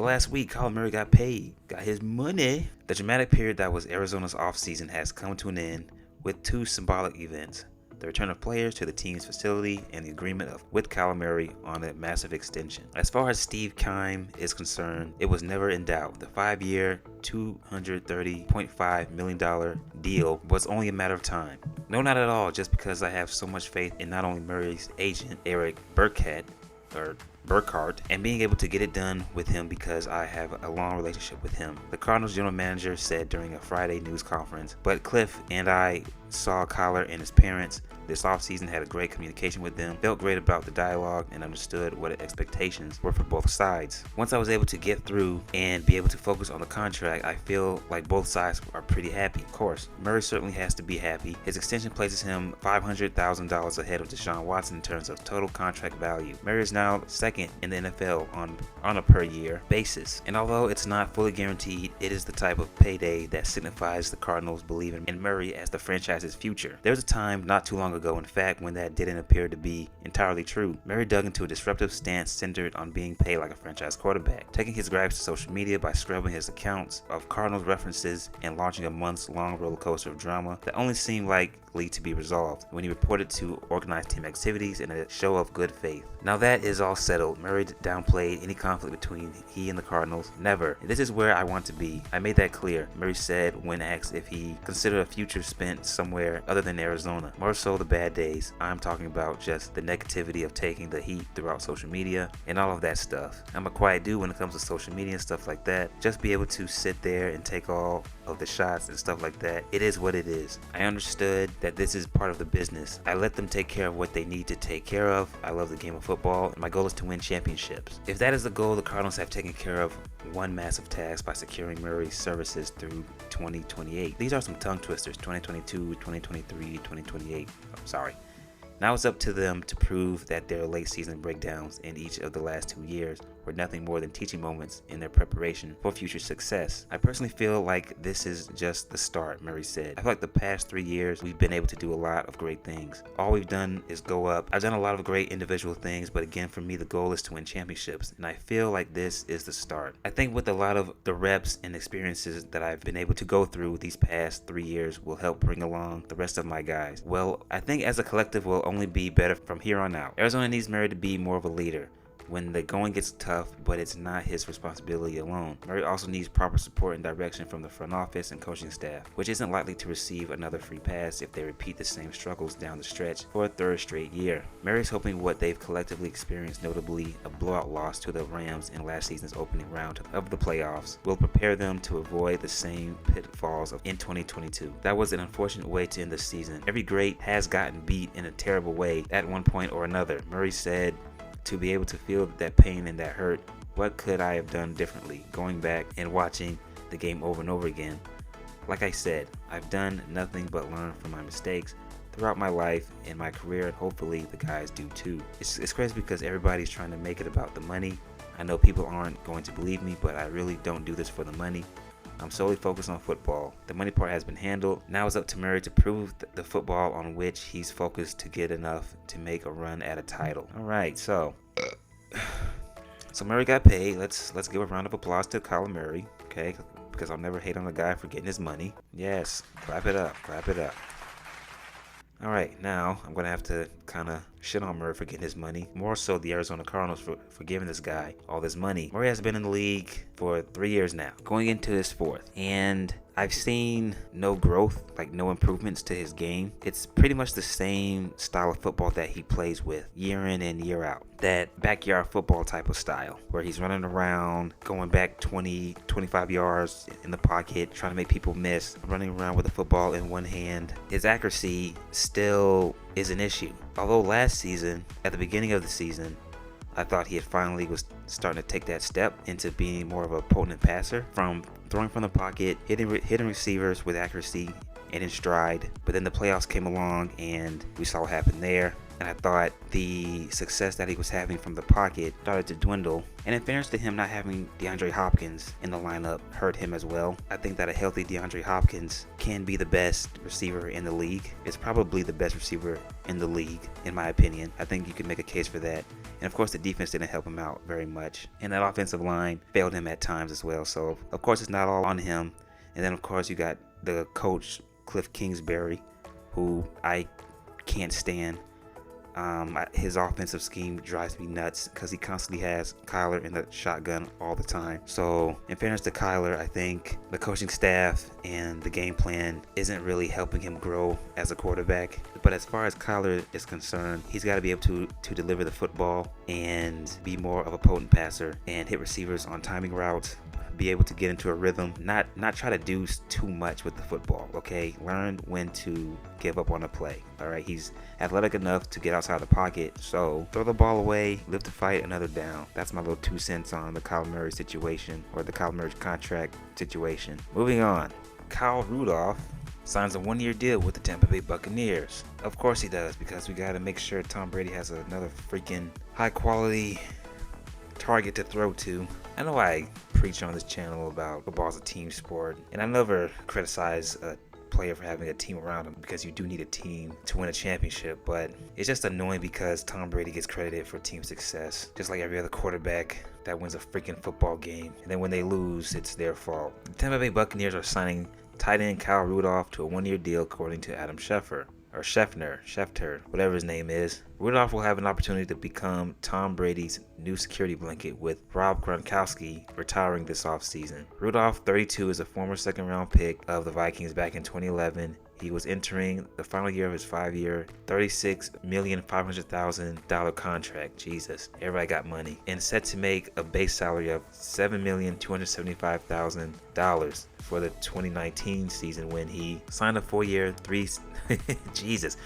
last week, Kyler Murray got paid, got his money. The dramatic period that was Arizona's offseason has come to an end with two symbolic events: the return of players to the team's facility and the agreement with Kyler Murray on a massive extension. As far as Steve Keim is concerned, it was never in doubt. The 5-year, $230.5 million deal was only a matter of time. No, not at all, just because I have so much faith in not only Murray's agent, Eric Burkhardt, and being able to get it done with him because I have a long relationship with him. The Cardinals general manager said during a Friday news conference, "But Cliff and I saw Kyler and his parents this offseason, had a great communication with them, felt great about the dialogue, and understood what the expectations were for both sides. Once I was able to get through and be able to focus on the contract, I feel like both sides are pretty happy. Of course, Murray certainly has to be happy. His extension places him $500,000 ahead of Deshaun Watson in terms of total contract value. Murray is now second in the NFL on a per year basis, and although it's not fully guaranteed, it is the type of payday that signifies the Cardinals believe in Murray as the franchise's future. There was a time not too long ago, in fact, when that didn't appear to be entirely true. Murray dug into a disruptive stance centered on being paid like a franchise quarterback, taking his gripes to social media by scrubbing his accounts of Cardinals references and launching a months-long roller coaster of drama that only seemed likely to be resolved when he reported to organized team activities in a show of good faith. Now that is all settled, Murray downplayed any conflict between he and the Cardinals. Never. This is where I want to be. I made that clear, Murray said when asked if he considered a future spent somewhere other than Arizona. More so the bad days. I'm talking about just the negativity of taking the heat throughout social media and all of that stuff. I'm a quiet dude when it comes to social media and stuff like that. Just be able to sit there and take all of the shots and stuff like that. It is what it is. I understood that this is part of the business. I let them take care of what they need to take care of. I love the game of football, and my goal is to win championships. If that is the goal, the Cardinals have taken care of one massive task by securing Murray's services through 2028. These are some tongue twisters: 2022, 2023, 2028. I'm sorry. Now it's up to them to prove that their late season breakdowns in each of the last 2 years were nothing more than teaching moments in their preparation for future success. I personally feel like this is just the start, Murray said. I feel like the past 3 years we've been able to do a lot of great things. All we've done is go up. I've done a lot of great individual things, but again, for me, the goal is to win championships, and I feel like this is the start. I think with a lot of the reps and experiences that I've been able to go through these past 3 years will help bring along the rest of my guys. Well, I think as a collective we'll only be better from here on out. Arizona needs Murray to be more of a leader when the going gets tough, but it's not his responsibility alone. Murray also needs proper support and direction from the front office and coaching staff, which isn't likely to receive another free pass if they repeat the same struggles down the stretch for a third straight year. Murray's hoping what they've collectively experienced, notably a blowout loss to the Rams in last season's opening round of the playoffs, will prepare them to avoid the same pitfalls in 2022. That was an unfortunate way to end the season. Every great has gotten beat in a terrible way at one point or another. Murray said, to be able to feel that pain and that hurt, what could I have done differently? Going back and watching the game over and over again. Like I said, I've done nothing but learn from my mistakes throughout my life and my career, and hopefully the guys do too. It's crazy because everybody's trying to make it about the money. I know people aren't going to believe me, but I really don't do this for the money. I'm solely focused on football. The money part has been handled. Now it's up to Murray to prove the football on which he's focused to get enough to make a run at a title. All right, so Murray got paid. Let's give a round of applause to Kyler Murray, okay? Because I'll never hate on a guy for getting his money. Yes, clap it up, clap it up. All right, now I'm going to have to kind of shit on Murray for getting his money. More so the Arizona Cardinals for giving this guy all this money. Murray has been in the league for 3 years now, going into his fourth. And I've seen no growth, like no improvements to his game. It's pretty much the same style of football that he plays with year in and year out. That backyard football type of style where he's running around, going back 20, 25 yards in the pocket, trying to make people miss, running around with the football in one hand. His accuracy still is an issue. Although last season, at the beginning of the season, I thought he had finally was starting to take that step into being more of a potent passer, from throwing from the pocket, hitting receivers with accuracy and in stride. But then the playoffs came along and we saw what happened there. And I thought the success that he was having from the pocket started to dwindle. And in fairness to him, not having DeAndre Hopkins in the lineup hurt him as well. I think that a healthy DeAndre Hopkins can be the best receiver in the league. It's probably the best receiver in the league, in my opinion. I think you could make a case for that. And of course, the defense didn't help him out very much. And that offensive line failed him at times as well. So, of course, it's not all on him. And then, of course, you got the coach, Cliff Kingsbury, who I can't stand. His offensive scheme drives me nuts because he constantly has Kyler in the shotgun all the time. So, in fairness to Kyler, I think the coaching staff and the game plan isn't really helping him grow as a quarterback. But as far as Kyler is concerned, he's got to be able to deliver the football and be more of a potent passer and hit receivers on timing routes. Be able to get into a rhythm, not try to do too much with the football, okay? Learn when to give up on a play, all right? He's athletic enough to get outside the pocket, so throw the ball away, live to fight another down. That's my little 2 cents on the Kyler Murray situation, or the Kyler Murray contract situation. Moving on, Kyle Rudolph signs a 1-year deal with the Tampa Bay Buccaneers. Of course he does, because we got to make sure Tom Brady has another freaking high-quality target to throw to. I know I preach on this channel about football's a team sport, and I never criticize a player for having a team around him, because you do need a team to win a championship, but it's just annoying because Tom Brady gets credited for team success, just like every other quarterback that wins a freaking football game, and then when they lose, it's their fault. The Tampa Bay Buccaneers are signing tight end Kyle Rudolph to a 1-year deal, according to Adam Schefter, whatever his name is. Rudolph will have an opportunity to become Tom Brady's new security blanket, with Rob Gronkowski retiring this offseason. Rudolph, 32, is a former second-round pick of the Vikings back in 2011. He was entering the final year of his 5-year, $36,500,000 contract. Jesus, everybody got money. And set to make a base salary of $7,275,000 for the 2019 season, when he signed a 4-year, $36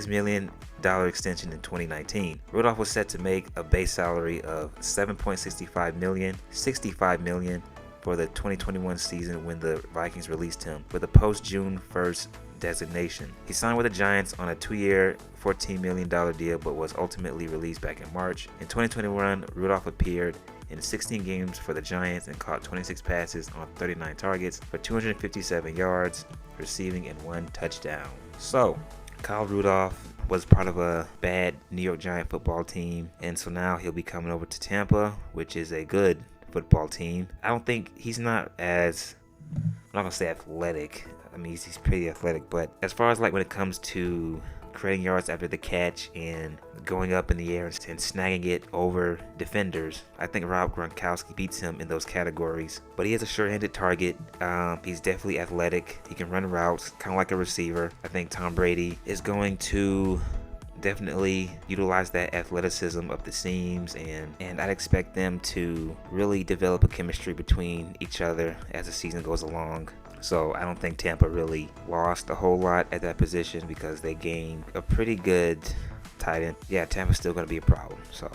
million extension in 2019. Rudolph was set to make a base salary of $7.65 million, $65 million for the 2021 season when the Vikings released him, with a post-June 1st designation. He signed with the Giants on a 2-year, $14 million deal, but was ultimately released back in March. In 2021, Rudolph appeared in 16 games for the Giants and caught 26 passes on 39 targets for 257 yards, receiving and 1 touchdown. So, Kyle Rudolph was part of a bad New York Giant football team, and so now he'll be coming over to Tampa, which is a good football team. I don't think he's not as, I'm not gonna say athletic. I mean, he's pretty athletic, but as far as like when it comes to creating yards after the catch and going up in the air and snagging it over defenders, I think Rob Gronkowski beats him in those categories. But he has a sure-handed target. He's definitely athletic. He can run routes, kind of like a receiver. I think Tom Brady is going to definitely utilize that athleticism up the seams, and I'd expect them to really develop a chemistry between each other as the season goes along. So I don't think Tampa really lost a whole lot at that position, because they gained a pretty good tight end. Yeah, Tampa's still going to be a problem. So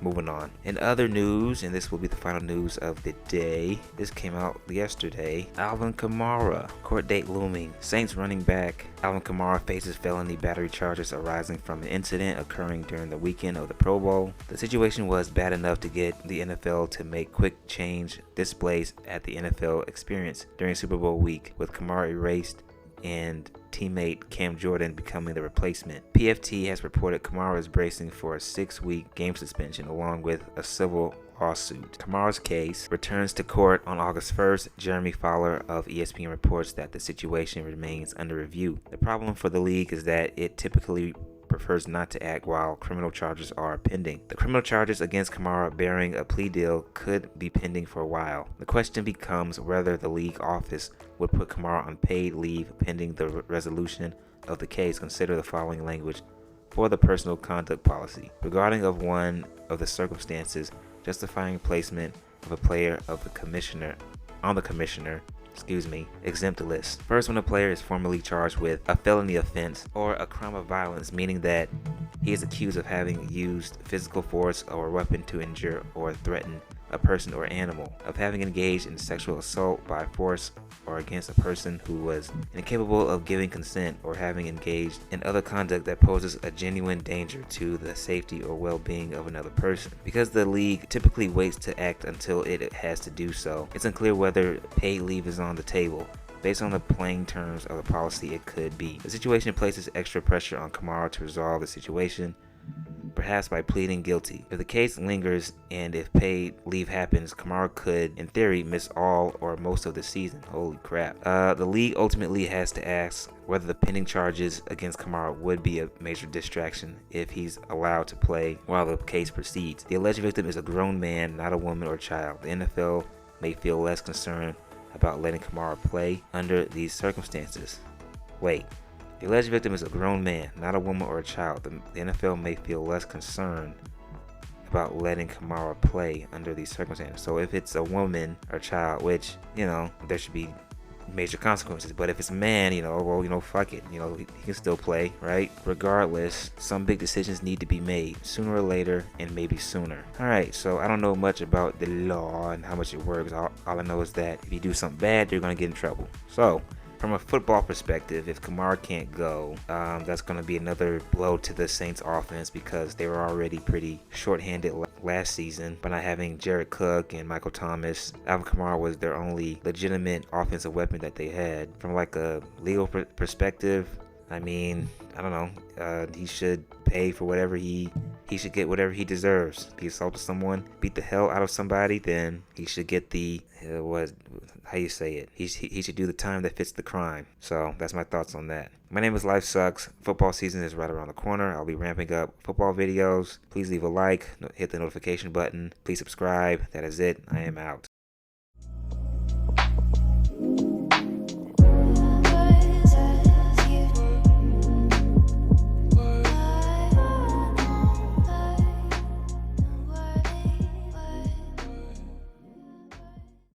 moving on. In other news, and this will be the final news of the day, this came out yesterday. Alvin Kamara, court date looming. Saints running back Alvin Kamara faces felony battery charges arising from an incident occurring during the weekend of the Pro Bowl. The situation was bad enough to get the NFL to make quick change displays at the NFL experience during Super Bowl week, with Kamara erased and teammate Cam Jordan becoming the replacement. PFT has reported Kamara is bracing for a 6-week game suspension along with a civil lawsuit. Kamara's case returns to court on August 1st. Jeremy Fowler of ESPN reports that the situation remains under review. The problem for the league is that it typically prefers not to act while criminal charges are pending. The criminal charges against Kamara bearing a plea deal could be pending for a while. The question becomes whether the league office would put Kamara on paid leave pending the resolution of the case. Consider the following language for the personal conduct policy regarding of one of the circumstances justifying placement of a player of the commissioner exempt the list. First, when a player is formally charged with a felony offense or a crime of violence, meaning that he is accused of having used physical force or a weapon to injure or threaten a person or animal, of having engaged in sexual assault by force or against a person who was incapable of giving consent, or having engaged in other conduct that poses a genuine danger to the safety or well-being of another person. Because the league typically waits to act until it has to do so, it's unclear whether paid leave is on the table. Based on the plain terms of the policy, it could be. The situation places extra pressure on Kamara to resolve the situation, perhaps by pleading guilty. If the case lingers and if paid leave happens, Kamara could, in theory, miss all or most of the season. Holy crap. The league ultimately has to ask whether the pending charges against Kamara would be a major distraction if he's allowed to play while the case proceeds. The alleged victim is a grown man, not a woman or child. The NFL may feel less concerned about letting Kamara play under these circumstances. Wait. The alleged victim is a grown man, not a woman or a child. The NFL may feel less concerned about letting Kamara play under these circumstances. So if it's a woman or child, which, there should be major consequences. But if it's a man, fuck it. He can still play, right? Regardless, some big decisions need to be made sooner or later, and maybe sooner. Alright, so I don't know much about the law and how much it works. All I know is that if you do something bad, you're going to get in trouble. So, from a football perspective, if Kamara can't go, that's going to be another blow to the Saints offense because they were already pretty shorthanded last season by not having Jared Cook and Michael Thomas. Alvin Kamara was their only legitimate offensive weapon that they had. From like a legal perspective, I don't know. He should pay for whatever he should get whatever he deserves. If he assaulted someone, beat the hell out of somebody, then he should get the how you say it. He should do the time that fits the crime. So that's my thoughts on that. My name is Life Sucks. Football season is right around the corner. I'll be ramping up football videos. Please leave a like, hit the notification button. Please subscribe. That is it. I am out.